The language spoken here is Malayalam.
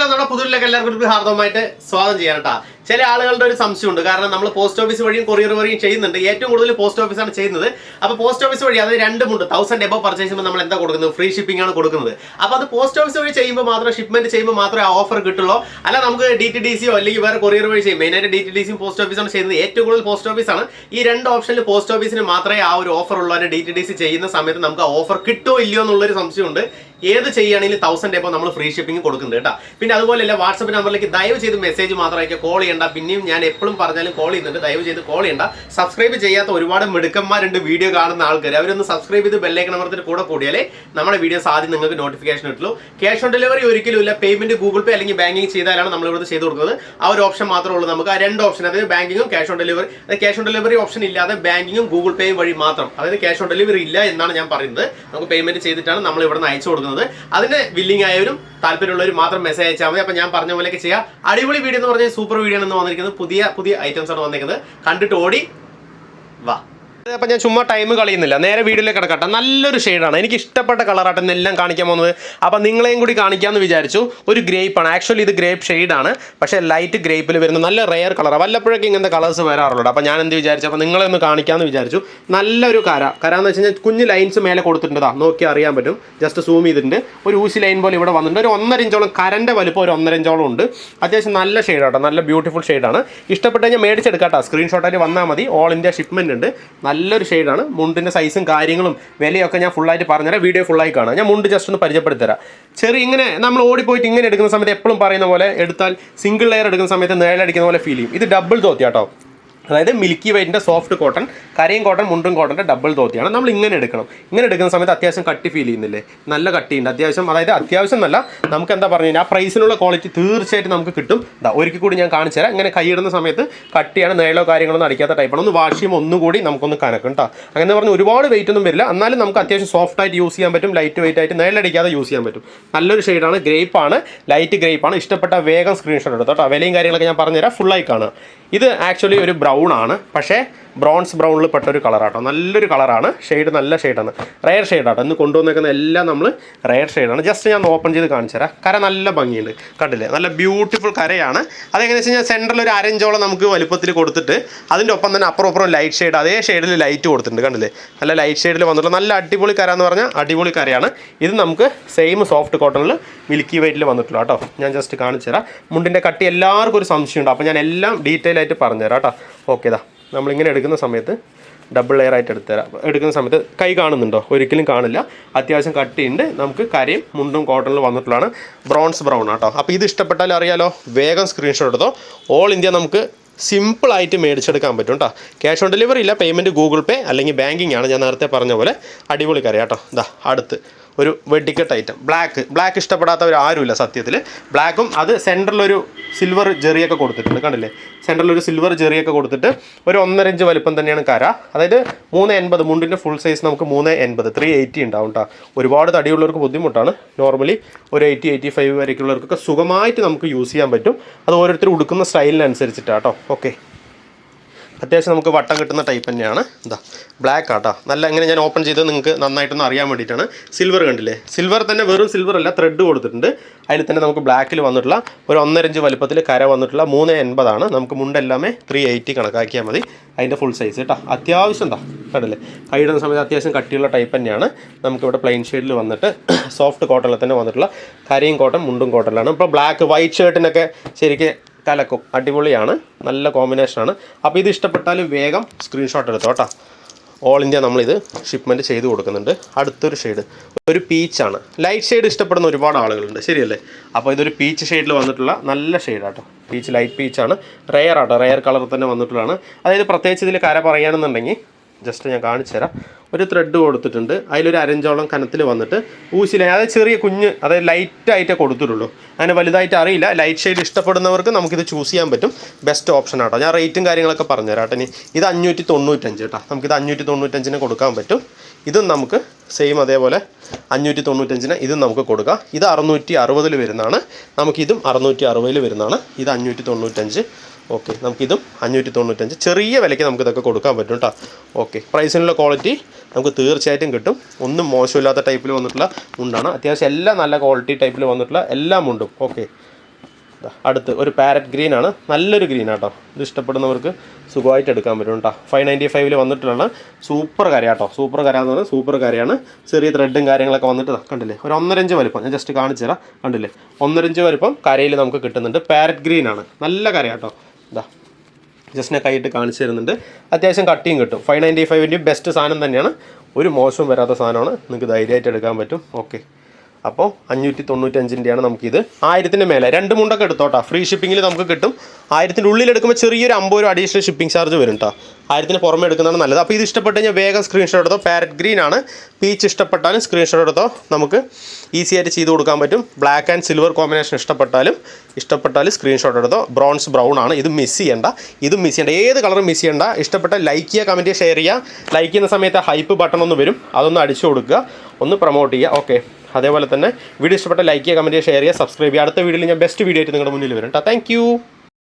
നമ്മുടെ പുതിയതിലേക്ക് എല്ലാവർക്കും ഹാർദവമായിട്ട് സ്വാഗതം ചെയ്യാൻ കേട്ടാ. ചില ആളുകളുടെ ഒരു സംശയമുണ്ട്. കാരണം നമ്മൾ പോസ്റ്റ് ഓഫീസ് വഴിയും കൊറിയർ വഴിയും ചെയ്യുന്നുണ്ട്. ഏറ്റവും കൂടുതൽ പോസ്റ്റ് ഓഫീസാണ് ചെയ്യുന്നത്. അപ്പോൾ പോസ്റ്റ് ഓഫീസ് വഴി അത് രണ്ടുമുണ്ട്. 1000 എബോ പർച്ചേസ് ചെയ്യുമ്പോൾ നമ്മൾ എന്താ കൊടുക്കുന്നത്? ഫ്രീ ഷിപ്പിംഗ് ആണ് കൊടുക്കുന്നത്. അപ്പോൾ അത് പോസ്റ്റ് ഓഫീസ് വഴി ചെയ്യുമ്പോൾ മാത്രം ഷിപ്മെന്റ് ചെയ്യുമ്പോൾ മാത്രമേ ആ ഓഫർ കിട്ടുള്ളൂ. അല്ല നമുക്ക് DTDCയോ അല്ലെങ്കിൽ വേറെ കൊറിയർ വഴി ചെയ്യും. മെയിനായിട്ട് DTDCയും പോസ്റ്റ് ഓഫീസാണ് ചെയ്യുന്നത്. ഏറ്റവും കൂടുതൽ പോസ്റ്റ് ഓഫീസാണ്. ഈ രണ്ട് ഓപ്ഷനിൽ പോസ്റ്റ് ഓഫീസിന് മാത്രമേ ആ ഒരു ഓഫർ ഉള്ളൂ. DTDC ചെയ്യുന്ന സമയത്ത് നമുക്ക് ആ ഓഫർ കിട്ടുമോ ഇല്ലയോ എന്നുള്ളൊരു സംശയമുണ്ട്. ഏത് ചെയ്യുകയാണെങ്കിലും 1000 എബോ നമ്മൾ ഫ്രീ ഷിപ്പിംഗ് കൊടുക്കുന്നുണ്ട് കേട്ടോ. പിന്നെ അതുപോലെയല്ല വാട്സപ്പ് നമ്പറിലേക്ക് ദയവ് ചെയ്ത് മെസ്സേജ് മാത്രമായിരിക്കും, കോൾ ചെയ്യേണ്ട. പിന്നെയും ഞാൻ എപ്പോഴും പറഞ്ഞാലും കോൾ ചെയ്യുന്നുണ്ട്, ദയവ് ചെയ്ത് കോൾ ചെയ്യേണ്ട. സബ്സ്ക്രൈബ് ചെയ്യാത്ത ഒരുപാട് മിടുക്കന്മാരുണ്ട് വീഡിയോ കാണുന്ന ആൾക്കാർ. അവരൊന്ന് സബ്സ്ക്രൈബ് ചെയ്ത് ബെല്ലൈക്കൺ അമർത്തിട്ട് കൂടെ കൂടിയാലേ നമ്മുടെ വീഡിയോസ് ആദ്യം നിങ്ങൾക്ക് നോട്ടിഫിക്കേഷൻ കിട്ടുള്ളൂ. ക്യാഷ് ഓൺ ഡെലിവറി ഒരിക്കലും ഇല്ല. പേയ്മെന്റ് ഗൂഗിൾ പേ അല്ലെങ്കിൽ ബാങ്കിങ് ചെയ്താലാണ് നമ്മൾ ഇവിടെ ചെയ്ത് കൊടുക്കുന്നത്. ആ ഒരു ഓപ്ഷൻ മാത്രമേ ഉള്ളൂ നമുക്ക്. ആ രണ്ട് ഓപ്ഷൻ, അതായത് ബാങ്കിങ്ങും cash on delivery. Cash on delivery option ഇല്ലാതെ ബാങ്കിങ്ങും ഗൂഗിൾ പേയും വഴി മാത്രം, അതായത് ക്യാഷ് ഓൺ ഡെലിവറി ഇല്ല എന്നാണ് ഞാൻ പറയുന്നത്. നമുക്ക് പേയ്മെന്റ് ചെയ്തിട്ടാണ് നമ്മൾ ഇവിടെ നിന്ന് അയച്ചു കൊടുക്കുന്നത്. അതിന് വില്ലിംഗ് ആയവരും താല്പര്യമുള്ളവർ മാത്രം മെസ്സേജ് അയച്ചാൽ മതി. അപ്പോൾ ഞാൻ പറഞ്ഞ പോലെയൊക്കെ ചെയ്യാം. അടിപൊളി വീഡിയോ എന്ന് പറഞ്ഞാൽ സൂപ്പർ വീഡിയോ ആണ് വന്നിരിക്കുന്നത്. പുതിയ ഐറ്റംസ് ആണ് വന്നിരിക്കുന്നത്. കണ്ടിട്ട് ഓടി വാ. അപ്പോൾ ഞാൻ ചുമ്മാ ടൈം കളയുന്നില്ല, നേരെ വീഡിയോയിലേക്ക് കിടക്കട്ടെ. നല്ലൊരു ഷെയ്ഡാണ്, എനിക്ക് ഇഷ്ടപ്പെട്ട കളറാട്ടെന്ന് എല്ലാം കാണിക്കാൻ പോകുന്നത്. അപ്പോൾ നിങ്ങളെയും കൂടി കാണിക്കാമെന്ന് വിചാരിച്ചു. ഒരു ഗ്രേപ്പാണ്, ആക്ച്വലി ഇത് ഗ്രേപ്പ് ഷെയ്ഡാണ്, പക്ഷേ ലൈറ്റ് ഗ്രേപ്പിൽ വരുന്ന നല്ല റെയർ കളറാണ്. വല്ലപ്പോഴൊക്കെ ഇങ്ങനത്തെ കളേഴ്സ് വരാറുള്ളൂ. അപ്പോൾ ഞാൻ എന്ത് വിചാരിച്ചു, അപ്പോൾ നിങ്ങളെ ഒന്ന് കാണിക്കാമെന്ന് വിചാരിച്ചു. നല്ലൊരു കര എന്ന് വെച്ച് കഴിഞ്ഞാൽ കുഞ്ഞ് ലൈൻസ് മേലെ കൊടുത്തിട്ടുണ്ട്. നോക്കി അറിയാൻ പറ്റും, ജസ്റ്റ് സൂം ചെയ്തിട്ടുണ്ട്. ഒരു ഊശി ലൈൻ പോലെ ഇവിടെ വന്നിട്ടുണ്ട്. ഒരു 1.5 ഇഞ്ചോളം കരൻ്റെ വലുപ്പം, ഒരു 1.5 ഇഞ്ചോളം ഉണ്ട്. അത്യാവശ്യം നല്ല ഷെയ്ഡാട്ടോ, നല്ല ബ്യൂട്ടിഫുൾ ഷെയ്ഡാണ്. ഇഷ്ടപ്പെട്ട് കഴിഞ്ഞാൽ മേടിച്ചെടുക്കാട്ടോ, സ്ക്രീൻഷോട്ടായിട്ട് വന്നാൽ മതി. ഓൾ ഇന്ത്യ ഷിപ്മെൻറ്റ് ഉണ്ട്. നല്ലൊരു ഷെയ്ഡാണ്. മുണ്ടിൻ്റെ സൈസും കാര്യങ്ങളും വിലയൊക്കെ ഞാൻ ഫുള്ളായിട്ട് പറഞ്ഞുതരാം. വീഡിയോ ഫുള്ളായി കാണാം. ഞാൻ മുണ്ട് ജസ്റ്റ് ഒന്ന് പരിചയപ്പെടുത്തരാം. ഇങ്ങനെ നമ്മൾ ഓടിപ്പോയിട്ട് ഇങ്ങനെ എടുക്കുന്ന സമയത്ത് എപ്പോഴും പറയുന്ന പോലെ എടുത്താൽ സിംഗിൾ ലെയർ എടുക്കുന്ന സമയത്ത് നിഴലടിക്കുന്ന പോലെ ഫീൽ ചെയ്യും. ഇത് ഡബിൾ തോത്തിയാട്ടോ, അതായത് മിൽക്കി വൈറ്റിൻ്റെ സോഫ്റ്റ് കോട്ടൺ, കരയും കോട്ടൺ, മുണ്ടും കോട്ടൻ്റെ ഡബിൾ തോത്തിയാണ്. നമ്മൾ ഇങ്ങനെ എടുക്കണം. ഇങ്ങനെ എടുക്കുന്ന സമയത്ത് അത്യാവശ്യം കട്ടി ഫീൽ ചെയ്യുന്നില്ലേ? നല്ല കട്ടിയുണ്ട് അത്യാവശ്യം. അതായത് അത്യാവശ്യം നല്ല, നമുക്ക് എന്താ പറഞ്ഞു കഴിഞ്ഞാൽ ആ പ്രൈസിനുള്ള ക്വാളിറ്റി തീർച്ചയായിട്ടും നമുക്ക് കിട്ടും. ഒരിക്കൽ കൂടി ഞാൻ കാണിച്ചു തരാം. ഇങ്ങനെ കൈയിടുന്ന സമയത്ത് കട്ടിയാണ്, നീളോ കാര്യങ്ങളൊന്നും അടിക്കാത്ത ടൈപ്പാണ്. ഒന്ന് വാഷ് ചെയ്യുമ്പോൾ ഒന്നുകൂടി നമുക്കൊന്ന് കനക്കും കേട്ടോ. അങ്ങനെ പറഞ്ഞ് ഒരുപാട് വെയിറ്റ് ഒന്നും വരില്ല, എന്നാലും നമുക്ക് അത്യാവശ്യം സോഫ്റ്റ് ആയിട്ട് യൂസ് ചെയ്യാൻ പറ്റും. ലൈറ്റ് വെയിറ്റ് ആയിട്ട് നീളടിക്കാതെ യൂസ് ചെയ്യാൻ പറ്റും. നല്ലൊരു ഷെയ്ഡാണ്, ഗ്രേപ്പാണ്, ലൈറ്റ് ഗ്രേപ്പാണ്. ഇഷ്ടപ്പെട്ട വേഗം സ്ക്രീൻഷോട്ട് എടുത്തോ കേട്ടോ. വിലയും കാര്യങ്ങളൊക്കെ ഞാൻ പറഞ്ഞുതരാം, ഫുള്ളായി കാണുക. ഇത് ആക്ച്വലി ഒരു ബ്രൗൺ ആണ്, പക്ഷേ ബ്രോൺസ് ബ്രൗണിൽ പെട്ടൊരു കളറാട്ടോ. നല്ലൊരു കളറാണ്, ഷെയ്ഡ് നല്ല ഷെയ്ഡാണ്, റെയർ ഷെയ്ഡാട്ടോ. ഇന്ന് കൊണ്ടുവന്നേക്കുന്ന എല്ലാം നമ്മൾ റെയർ ഷെയ്ഡാണ്. ജസ്റ്റ് ഞാൻ ഓപ്പൺ ചെയ്ത് കാണിച്ചു തരാം. കര നല്ല ഭംഗിയുണ്ട്, കണ്ടില്ലേ? നല്ല ബ്യൂട്ടിഫുൾ കരയാണ്. അതെങ്ങനെയാണെന്ന് വെച്ച് കഴിഞ്ഞാൽ സെൻറ്ററിൽ ഒരു 1.5 ഇഞ്ചോളം നമുക്ക് വലുപ്പത്തിൽ കൊടുത്തിട്ട് അതിൻ്റെ ഒപ്പം തന്നെ അപ്പുറം ലൈറ്റ് ഷെയ്ഡ്, അതേ ഷെയ്ഡിൽ ലൈറ്റ് കൊടുത്തിട്ടുണ്ട്, കണ്ടില്ലേ? നല്ല ലൈറ്റ് ഷെയ്ഡിൽ വന്നിട്ടുള്ള നല്ല അടിപൊളി കര എന്ന് പറഞ്ഞാൽ അടിപൊളി കരയാണ്. ഇത് നമുക്ക് സെയിം സോഫ്റ്റ് കോട്ടണിൽ മിൽക്കി വൈറ്റിൽ വന്നിട്ടുള്ള കേട്ടോ. ഞാൻ ജസ്റ്റ് കാണിച്ചു തരാം. മുണ്ടിൻ്റെ കട്ടി എല്ലാവർക്കും ഒരു സംശയമുണ്ട്, അപ്പോൾ ഞാൻ എല്ലാം ഡീറ്റെയിൽ ആയിട്ട് പറഞ്ഞുതരാം കേട്ടോ. ഓക്കെ, ഇതാ നമ്മളിങ്ങനെ എടുക്കുന്ന സമയത്ത് ഡബിൾ ലെയർ ആയിട്ട് എടുക്കുന്ന സമയത്ത് കൈ കാണുന്നുണ്ടോ? ഒരിക്കലും കാണില്ല. അത്യാവശ്യം കട്ടിയുണ്ട്. നമുക്ക് കരയും മുണ്ടും കോട്ടണിൽ വന്നിട്ടുള്ളതാണ്. ബ്രോൺസ് ബ്രൗൺ ആട്ടോ. അപ്പോൾ ഇത് ഇഷ്ടപ്പെട്ടാൽ അറിയാലോ, വേഗം സ്ക്രീൻഷോട്ട് എടുത്തോ. ഓൾ ഇന്ത്യ നമുക്ക് സിമ്പിളായിട്ട് മേടിച്ചെടുക്കാൻ പറ്റും കേട്ടോ. ക്യാഷ് ഓൺ ഡെലിവറി ഇല്ല, പേയ്മെൻറ്റ് ഗൂഗിൾ പേ അല്ലെങ്കിൽ ബാങ്കിങ് ആണ്. ഞാൻ നേരത്തെ പറഞ്ഞ പോലെ അടിപൊളി കര കേട്ടോ. ഇതാ അടുത്ത് ഒരു വെഡിക്കട്ട് ഐറ്റം, ബ്ലാക്ക് ഇഷ്ടപ്പെടാത്തവർ ആരുമില്ല സത്യത്തിൽ. ബ്ലാക്കും അത് സെൻറ്ററിലൊരു സിൽവർ ജെറിയൊക്കെ കൊടുത്തിട്ടുണ്ട്, കണ്ടില്ലേ? സെൻറ്ററിലൊരു സിൽവർ ജെറിയൊക്കെ കൊടുത്തിട്ട് ഒരു 1.5 ഇഞ്ച് വലുപ്പം തന്നെയാണ് കര. അതായത് 380, മുണ്ടിൻ്റെ ഫുൾ സൈസ് നമുക്ക് 380, 380 ഉണ്ടാവും കേട്ടോ. ഒരുപാട് തടിയുള്ളവർക്ക് ബുദ്ധിമുട്ടാണ്. നോർമലി ഒരു 80-85 വരയ്ക്കുള്ളവർക്കൊക്കെ സുഖമായിട്ട് നമുക്ക് യൂസ് ചെയ്യാൻ പറ്റും. അത് ഓരോരുത്തർ ഉടുക്കുന്ന സ്റ്റൈലിനനുസരിച്ചിട്ടാണ് കേട്ടോ. ഓക്കെ, അത്യാവശ്യം നമുക്ക് വട്ടം കിട്ടുന്ന ടൈപ്പ് തന്നെയാണ്. ഇതാ ബ്ലാക്ക് ആട്ടോ. നല്ല ഇങ്ങനെ ഞാൻ ഓപ്പൺ ചെയ്ത് നിങ്ങൾക്ക് നന്നായിട്ടൊന്ന് അറിയാൻ വേണ്ടിയിട്ടാണ്. സിൽവർ കണ്ടില്ലേ? സിൽവർ തന്നെ, വെറും സിൽവർ അല്ല, ത്രെഡ് കൊടുത്തിട്ടുണ്ട്. അതിൽ തന്നെ നമുക്ക് ബ്ലാക്കിൽ വന്നിട്ടുള്ള ഒരു 1.5 ഇഞ്ച് വലുപ്പത്തിൽ കര വന്നിട്ടുള്ള 380 ആണ്. നമുക്ക് മുണ്ടെല്ലാമേ 380 കണക്കാക്കിയാൽ മതി. അതിൻ്റെ ഫുൾ സൈസ് കേട്ടോ. അത്യാവശ്യം എന്താ കണ്ടില്ലേ? കൈയിടുന്ന സമയത്ത് അത്യാവശ്യം കട്ടിയുള്ള ടൈപ്പ് തന്നെയാണ്. നമുക്കിവിടെ പ്ലെയിൻ ഷെയ്ഡിൽ വന്നിട്ട് സോഫ്റ്റ് കോട്ടണിൽ തന്നെ വന്നിട്ടുള്ള കരയും കോട്ടൺ, മുണ്ടും കോട്ടണിലാണ്. ഇപ്പോൾ ബ്ലാക്ക് വൈറ്റ് ഷർട്ടിനൊക്കെ ശരിക്കും കലക്കും, അടിപൊളിയാണ്, നല്ല കോമ്പിനേഷനാണ്. അപ്പോൾ ഇത് ഇഷ്ടപ്പെട്ടാൽ വേഗം സ്ക്രീൻഷോട്ട് എടുത്തോ കേട്ടോ. ഓൾ ഇന്ത്യ നമ്മളിത് ഷിപ്മെൻറ്റ് ചെയ്ത് കൊടുക്കുന്നുണ്ട്. അടുത്തൊരു ഷെയ്ഡ് ഒരു പീച്ചാണ്. ലൈറ്റ് ഷെയ്ഡ് ഇഷ്ടപ്പെടുന്ന ഒരുപാട് ആളുകളുണ്ട്, ശരിയല്ലേ? അപ്പോൾ ഇതൊരു പീച്ച് ഷെയ്ഡിൽ വന്നിട്ടുള്ള നല്ല ഷെയ്ഡാട്ടോ. പീച്ച്, ലൈറ്റ് പീച്ചാണ്, റെയർ ആട്ടോ, റെയർ കളർ തന്നെ വന്നിട്ടുള്ളതാണ്. അതായത് പ്രത്യേകിച്ച് ഇതിൽ കര പറയുകയാണെന്നുണ്ടെങ്കിൽ ജസ്റ്റ് ഞാൻ കാണിച്ചു തരാം. ഒരു ത്രെഡ് കൊടുത്തിട്ടുണ്ട്, അതിലൊരു 1.5 ഇഞ്ചോളം കനത്തിൽ വന്നിട്ട് ഊശില, അതായത് ചെറിയ കുഞ്ഞ്, അതായത് ലൈറ്റായിട്ടേ കൊടുത്തിട്ടുള്ളൂ. അങ്ങനെ വലുതായിട്ട് അറിയില്ല. ലൈറ്റ് ഷെയ്ഡ് ഇഷ്ടപ്പെടുന്നവർക്ക് നമുക്കിത് ചൂസ് ചെയ്യാൻ പറ്റും. ബെസ്റ്റ് ഓപ്ഷൻ ആട്ടോ. ഞാൻ റേറ്റും കാര്യങ്ങളൊക്കെ പറഞ്ഞുതരാം കേട്ടോ. ഇനി ഇത് 595 കേട്ടോ. നമുക്കിത് 595 കൊടുക്കാൻ പറ്റും. ഇതും നമുക്ക് സെയിം അതേപോലെ 595 ഇതും നമുക്ക് കൊടുക്കാം. ഇത് 660 വരുന്നതാണ്. നമുക്കിതും 660 വരുന്നതാണ്. ഇത് 595. ഓക്കെ, നമുക്കിതും 595. ചെറിയ വിലയ്ക്ക് നമുക്കിതൊക്കെ കൊടുക്കാൻ പറ്റും കേട്ടോ. ഓക്കെ, പ്രൈസിനുള്ള ക്വാളിറ്റി നമുക്ക് തീർച്ചയായിട്ടും കിട്ടും. ഒന്നും മോശമില്ലാത്ത ടൈപ്പിൽ വന്നിട്ടുള്ള മുണ്ടാണ്. അത്യാവശ്യം എല്ലാം നല്ല ക്വാളിറ്റി ടൈപ്പിൽ വന്നിട്ടുള്ള എല്ലാം മുണ്ടും. ഓക്കെ, അടുത്ത് ഒരു പാരറ്റ് ഗ്രീൻ ആണ്, നല്ലൊരു ഗ്രീൻ ആട്ടോ. ഇത് ഇഷ്ടപ്പെടുന്നവർക്ക് സുഖമായിട്ട് എടുക്കാൻ പറ്റും കേട്ടോ. 595 വന്നിട്ടുള്ള സൂപ്പർ കരയാട്ടോ. സൂപ്പർ കര എന്ന് പറഞ്ഞാൽ സൂപ്പർ കരയാണ്. ചെറിയ ത്രെഡും കാര്യങ്ങളൊക്കെ വന്നിട്ട് കണ്ടില്ലേ, ഒരു 1.5 ഇഞ്ച് വലിപ്പം. ഞാൻ ജസ്റ്റ് കാണിച്ചു തരാം. കണ്ടില്ലേ, 1.5 ഇഞ്ച് വലിപ്പം കരയിൽ നമുക്ക് കിട്ടുന്നുണ്ട്. പാരറ്റ് ഗ്രീൻ ആണ്, നല്ല കരയാട്ടോ. ഇതാ ജസ്റ്റ് ഞാൻ കൈയിട്ട് കാണിച്ചു തരുന്നുണ്ട്. അത്യാവശ്യം കട്ടിയും കിട്ടും. 595 ബെസ്റ്റ് സാധനം തന്നെയാണ്, ഒരു മോശവും വരാത്ത സാധനമാണ്. നിങ്ങൾക്ക് ധൈര്യമായിട്ട് എടുക്കാൻ പറ്റും. ഓക്കെ, അപ്പോൾ 595 നമുക്കിത്. 1000 മേലെ 2 മുണ്ടൊക്കെ എടുത്തോട്ടാ. ഫ്രീ ഷിപ്പിങ്ങിൽ നമുക്ക് കിട്ടും. 1000 ഉള്ളിൽ എടുക്കുമ്പോൾ ചെറിയൊരു 50 രൂപ അഡീഷണൽ ഷിപ്പിംഗ് ചാർജ് വരും കേട്ടോ. 1000 പുറമെ എടുക്കുന്നതാണ് നല്ലത്. അപ്പോൾ ഇത് ഇഷ്ടപ്പെട്ട് കഴിഞ്ഞാൽ വേഗം സ്ക്രീൻഷോട്ട് എടുത്തോ. പാരറ്റ് ഗ്രീൻ ആണ്. പീച്ച് ഇഷ്ടപ്പെട്ടാലും സ്ക്രീൻഷോട്ട് എടുത്തോ. നമുക്ക് ഈസി ആയിട്ട് ചെയ്ത് കൊടുക്കാൻ പറ്റും. ബ്ലാക്ക് ആൻഡ് സിൽവർ കോമ്പിനേഷൻ ഇഷ്ടപ്പെട്ടാലും സ്ക്രീൻഷോട്ട് എടുത്തോ. ബ്രോൺസ് ബ്രൗൺ ആണ്. ഇത് മിസ് ചെയ്യേണ്ട, ഇതും മിസ് ചെയ്യേണ്ട, ഏത് കളറും മിസ് ചെയ്യേണ്ട. ഇഷ്ടപ്പെട്ട ലൈക്ക് ചെയ്യുക, കമൻറ്റ് ചെയ്യുക, ഷെയർ ചെയ്യുക. ലൈക്ക് ചെയ്യുന്ന സമയത്ത് ഹൈപ്പ് ബട്ടൺ ഒന്ന് വരും, അതൊന്ന് അടിച്ചു കൊടുക്കുക, ഒന്ന് പ്രൊമോട്ട് ചെയ്യുക. ഓക്കെ, അതേപോലെ തന്നെ വീഡിയോ ഇഷ്ടപ്പെട്ട ലൈക്ക് ചെയ്യുക, കമൻറ്റ് ചെയ്യുക, ഷെയർ ചെയ്യുക, സബ്സ്ക്രൈബ് ചെയ്യുക. അടുത്ത വീഡിയോയിൽ ഞാൻ ബെസ്റ്റ് വീഡിയോ ആയിട്ട് നിങ്ങളുടെ മുന്നിൽ വരും കേട്ടോ. താങ്ക്